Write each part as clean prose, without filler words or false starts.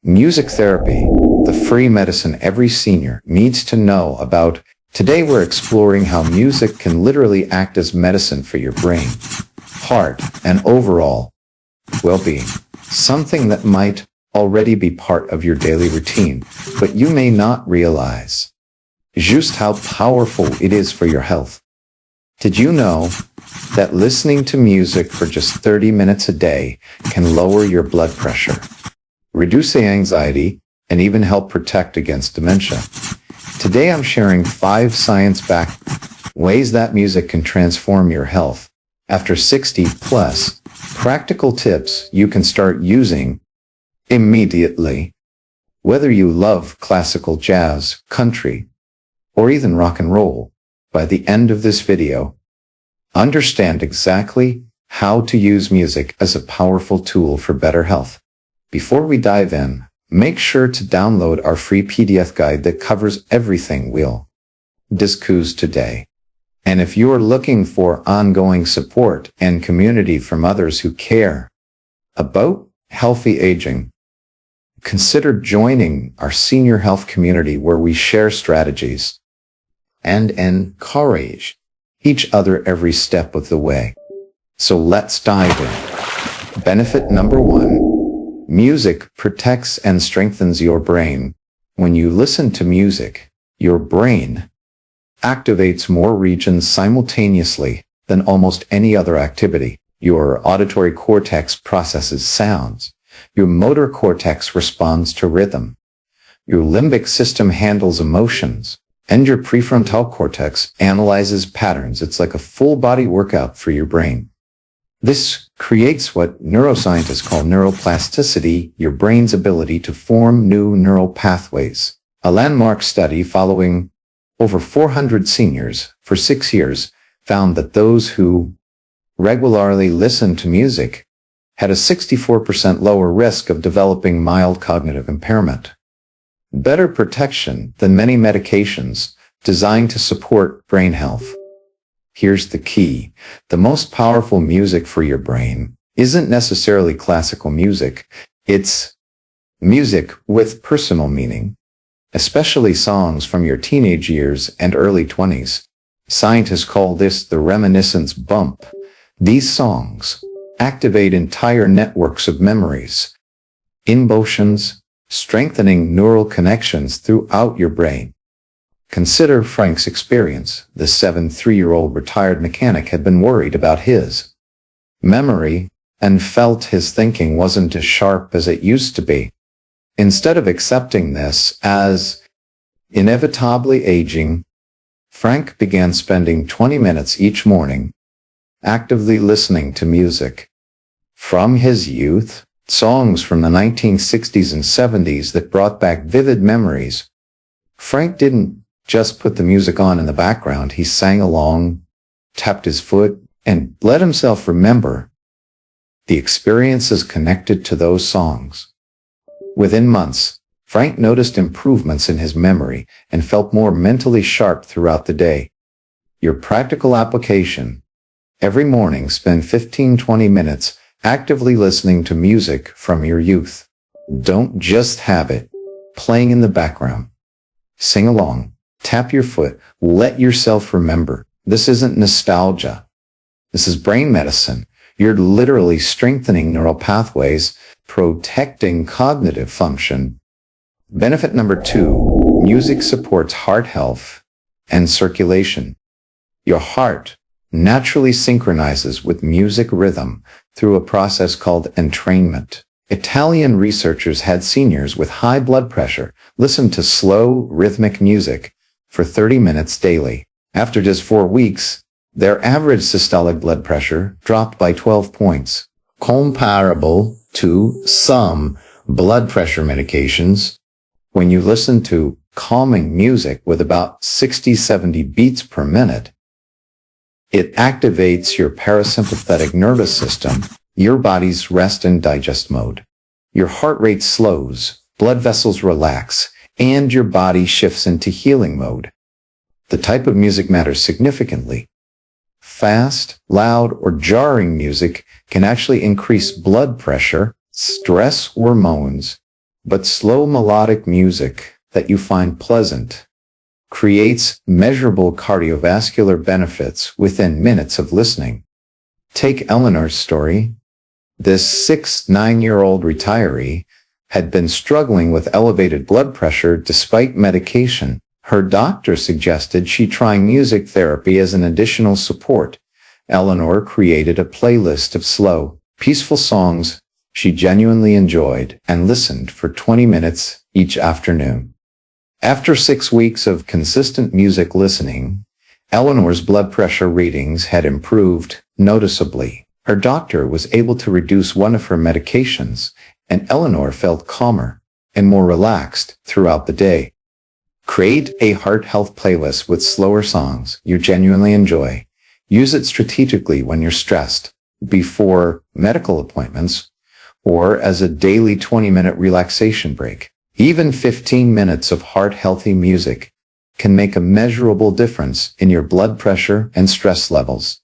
Music therapy, the free medicine every senior needs to know about. Today we're exploring how music can literally act as medicine for your brain, heart, and overall well-being. Something that might already be part of your daily routine, but you may not realize just how powerful it is for your health. Did you know that listening to music for just 30 minutes a day can lower your blood pressure, reduce anxiety, and even help protect against dementia? Today I'm sharing 5 science-backed ways that music can transform your health. After 60 plus practical tips you can start using immediately. Whether you love classical jazz, country, or even rock and roll, by the end of this video, understand exactly how to use music as a powerful tool for better health. Before we dive in, make sure to download our free PDF guide that covers everything we'll discuss today. And if you're looking for ongoing support and community from others who care about healthy aging, consider joining our senior health community where we share strategies and encourage each other every step of the way. So let's dive in. Benefit number 1. Music protects and strengthens your brain. When you listen to music, your brain activates more regions simultaneously than almost any other activity. Your auditory cortex processes sounds. Your motor cortex responds to rhythm. Your limbic system handles emotions. And your prefrontal cortex analyzes patterns. It's like a full-body workout for your brain. This creates what neuroscientists call neuroplasticity, your brain's ability to form new neural pathways. A landmark study following over 400 seniors for 6 years found that those who regularly listened to music had a 64% lower risk of developing mild cognitive impairment. Better protection than many medications designed to support brain health. Here's the key. The most powerful music for your brain isn't necessarily classical music. It's music with personal meaning, especially songs from your teenage years and early 20s. Scientists call this the reminiscence bump. These songs activate entire networks of memories, emotions, strengthening neural connections throughout your brain. Consider Frank's experience. The 73-year-old retired mechanic had been worried about his memory and felt his thinking wasn't as sharp as it used to be. Instead of accepting this as inevitably aging, Frank began spending 20 minutes each morning actively listening to music from his youth, songs from the 1960s and 70s that brought back vivid memories. Frank didn't just put the music on in the background. He sang along, tapped his foot, and let himself remember the experiences connected to those songs. Within months, Frank noticed improvements in his memory and felt more mentally sharp throughout the day. Your practical application: every morning spend 15-20 minutes actively listening to music from your youth. Don't just have it playing in the background. Sing along, tap your foot, let yourself remember. This isn't nostalgia. This is brain medicine. You're literally strengthening neural pathways, protecting cognitive function. Benefit number 2, music supports heart health and circulation. Your heart naturally synchronizes with music rhythm through a process called entrainment. Italian researchers had seniors with high blood pressure listen to slow, rhythmic music for 30 minutes daily. After just 4 weeks, their average systolic blood pressure dropped by 12 points, comparable to some blood pressure medications. When you listen to calming music with about 60-70 beats per minute, it activates your parasympathetic nervous system, your body's rest and digest mode. Your heart rate slows, blood vessels relax, and your body shifts into healing mode. The type of music matters significantly. Fast, loud, or jarring music can actually increase blood pressure, stress hormones, but slow melodic music that you find pleasant creates measurable cardiovascular benefits within minutes of listening. Take Eleanor's story. This 9-year-old retiree had been struggling with elevated blood pressure despite medication. Her doctor suggested she try music therapy as an additional support. Eleanor created a playlist of slow, peaceful songs she genuinely enjoyed and listened for 20 minutes each afternoon. After 6 weeks of consistent music listening, Eleanor's blood pressure readings had improved noticeably. Her doctor was able to reduce one of her medications, and Eleanor felt calmer and more relaxed throughout the day. Create a heart health playlist with slower songs you genuinely enjoy. Use it strategically when you're stressed, before medical appointments, or as a daily 20-minute relaxation break. Even 15 minutes of heart-healthy music can make a measurable difference in your blood pressure and stress levels.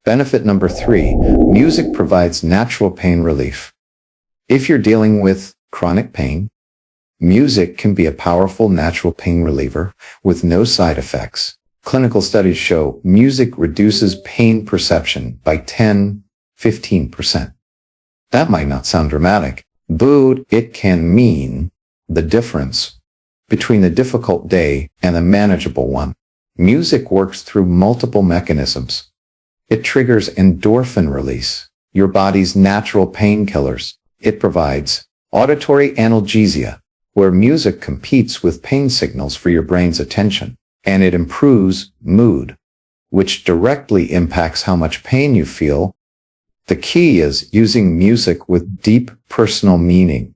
Benefit number 3, music provides natural pain relief. If you're dealing with chronic pain, music can be a powerful natural pain reliever with no side effects. Clinical studies show music reduces pain perception by 10–15%. That might not sound dramatic, but it can mean the difference between a difficult day and a manageable one. Music works through multiple mechanisms. It triggers endorphin release, your body's natural painkillers. It provides auditory analgesia, where music competes with pain signals for your brain's attention, and it improves mood, which directly impacts how much pain you feel. The key is using music with deep personal meaning.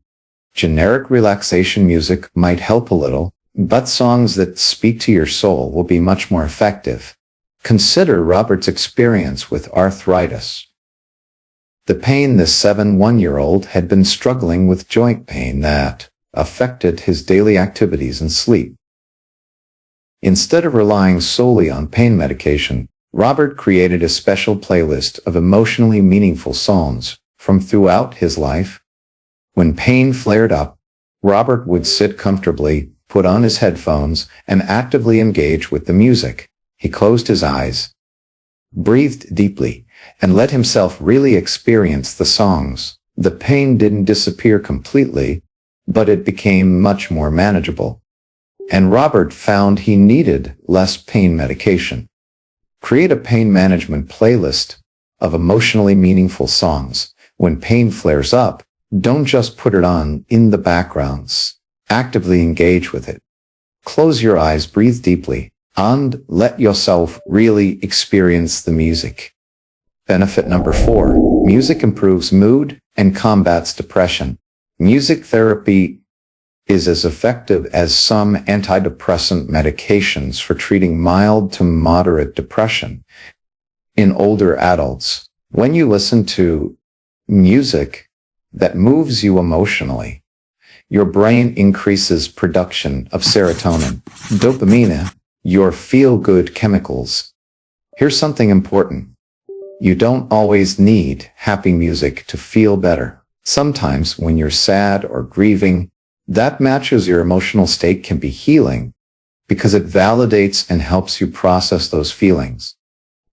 Generic relaxation music might help a little, but songs that speak to your soul will be much more effective. Consider Robert's experience with arthritis. The pain this 1-year-old had been struggling with joint pain that affected his daily activities and sleep. Instead of relying solely on pain medication, Robert created a special playlist of emotionally meaningful songs from throughout his life. When pain flared up, Robert would sit comfortably, put on his headphones, and actively engage with the music. He closed his eyes, breathed deeply, and let himself really experience the songs. The pain didn't disappear completely, but it became much more manageable. And Robert found he needed less pain medication. Create a pain management playlist of emotionally meaningful songs. When pain flares up, don't just put it on in the backgrounds. Actively engage with it. Close your eyes, breathe deeply, and let yourself really experience the music. Benefit number 4, music improves mood and combats depression. Music therapy is as effective as some antidepressant medications for treating mild to moderate depression in older adults. When you listen to music that moves you emotionally, your brain increases production of serotonin, dopamine, your feel-good chemicals. Here's something important. You don't always need happy music to feel better. Sometimes when you're sad or grieving, that matches your emotional state can be healing because it validates and helps you process those feelings.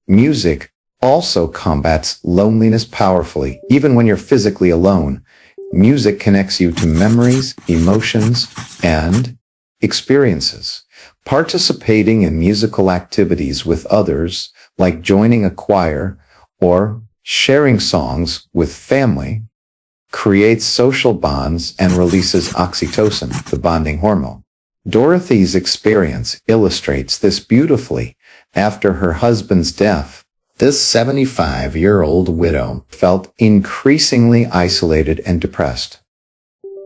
Music also combats loneliness powerfully. Even when you're physically alone, music connects you to memories, emotions, and experiences. Participating in musical activities with others, like joining a choir or sharing songs with family, creates social bonds and releases oxytocin, the bonding hormone. Dorothy's experience illustrates this beautifully. After her husband's death, this 75-year-old widow felt increasingly isolated and depressed.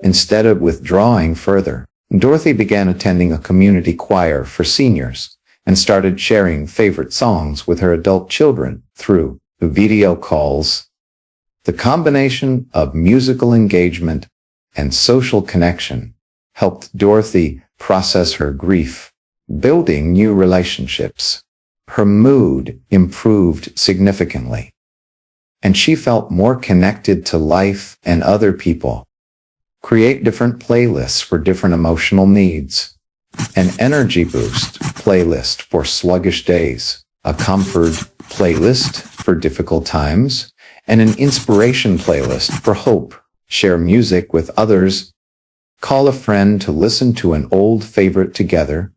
Instead of withdrawing further, Dorothy began attending a community choir for seniors and started sharing favorite songs with her adult children through video calls. The combination of musical engagement and social connection helped Dorothy process her grief, building new relationships. Her mood improved significantly, and she felt more connected to life and other people. Create different playlists for different emotional needs. An energy boost playlist for sluggish days, a comfort playlist for difficult times, and an inspiration playlist for hope. Share music with others. Call a friend to listen to an old favorite together,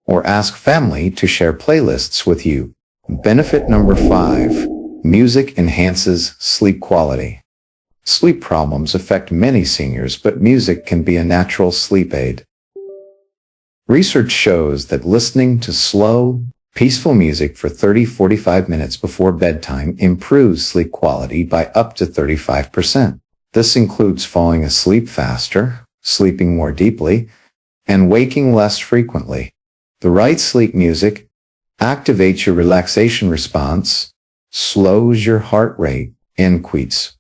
or ask family to share playlists with you. Benefit number 5. Music enhances sleep quality. Sleep problems affect many seniors, but music can be a natural sleep aid. Research shows that listening to slow, peaceful music for 30-45 minutes before bedtime improves sleep quality by up to 35%. This includes falling asleep faster, sleeping more deeply, and waking less frequently. The right sleep music activates your relaxation response, slows your heart rate, and quiets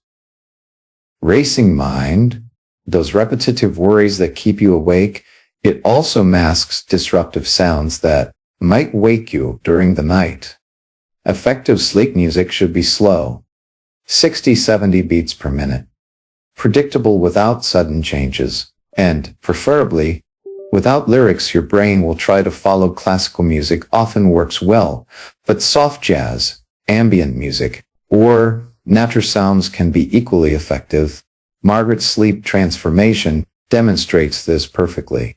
racing mind, those repetitive worries that keep you awake. It also masks disruptive sounds that might wake you during the night. Effective sleep music should be slow, 60-70 beats per minute, predictable without sudden changes, and, preferably, without lyrics. Your brain will try to follow. Classical music often works well, but soft jazz, ambient music, or natural sounds can be equally effective. Margaret's sleep transformation demonstrates this perfectly.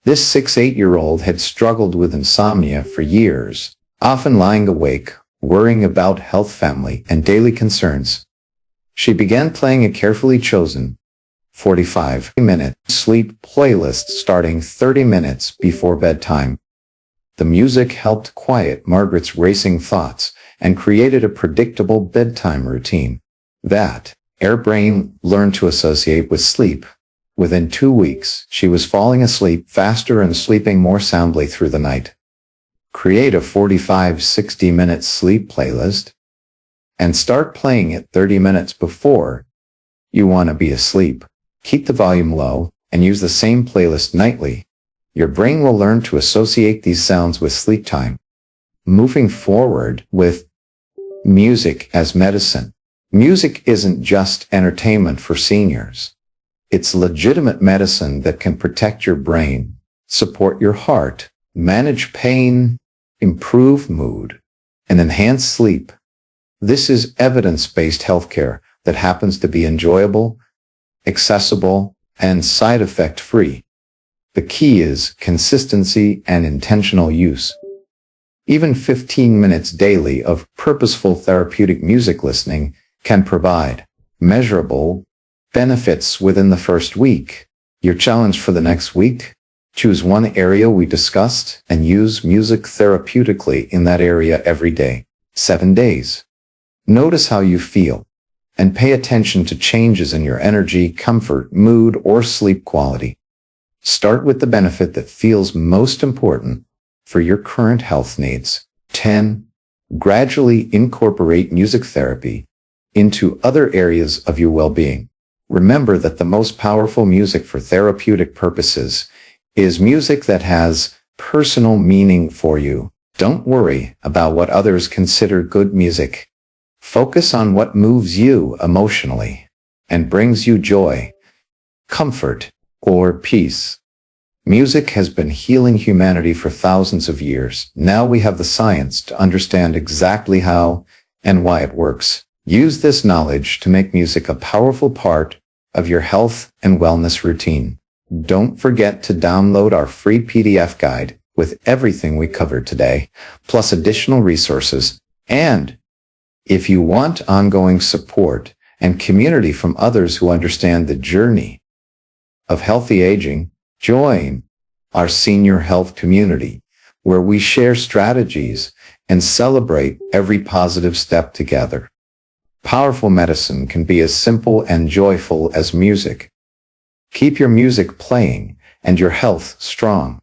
This 6-8-year-old had struggled with insomnia for years, often lying awake, worrying about health, family, and daily concerns. She began playing a carefully chosen 45-minute sleep playlist starting 30 minutes before bedtime. The music helped quiet Margaret's racing thoughts and created a predictable bedtime routine that her brain learned to associate with sleep. Within 2 weeks, she was falling asleep faster and sleeping more soundly through the night. Create a 45-60-minute sleep playlist and start playing it 30 minutes before you want to be asleep. Keep the volume low and use the same playlist nightly. Your brain will learn to associate these sounds with sleep time. Moving forward with music as medicine. Music isn't just entertainment for seniors. It's legitimate medicine that can protect your brain, support your heart, manage pain, improve mood, and enhance sleep. This is evidence-based healthcare that happens to be enjoyable, accessible, and side effect-free. The key is consistency and intentional use. Even 15 minutes daily of purposeful therapeutic music listening can provide measurable benefits within the first week. Your challenge for the next week? Choose one area we discussed and use music therapeutically in that area every day. 7 days. Notice how you feel and pay attention to changes in your energy, comfort, mood, or sleep quality. Start with the benefit that feels most important for your current health needs. 10. Gradually incorporate music therapy into other areas of your well-being. Remember that the most powerful music for therapeutic purposes is music that has personal meaning for you. Don't worry about what others consider good music. Focus on what moves you emotionally and brings you joy, comfort, or peace. Music has been healing humanity for thousands of years. Now we have the science to understand exactly how and why it works. Use this knowledge to make music a powerful part of your health and wellness routine. Don't forget to download our free PDF guide with everything we covered today, plus additional resources. And if you want ongoing support and community from others who understand the journey of healthy aging, join our senior health community, where we share strategies and celebrate every positive step together. Powerful medicine can be as simple and joyful as music. Keep your music playing and your health strong.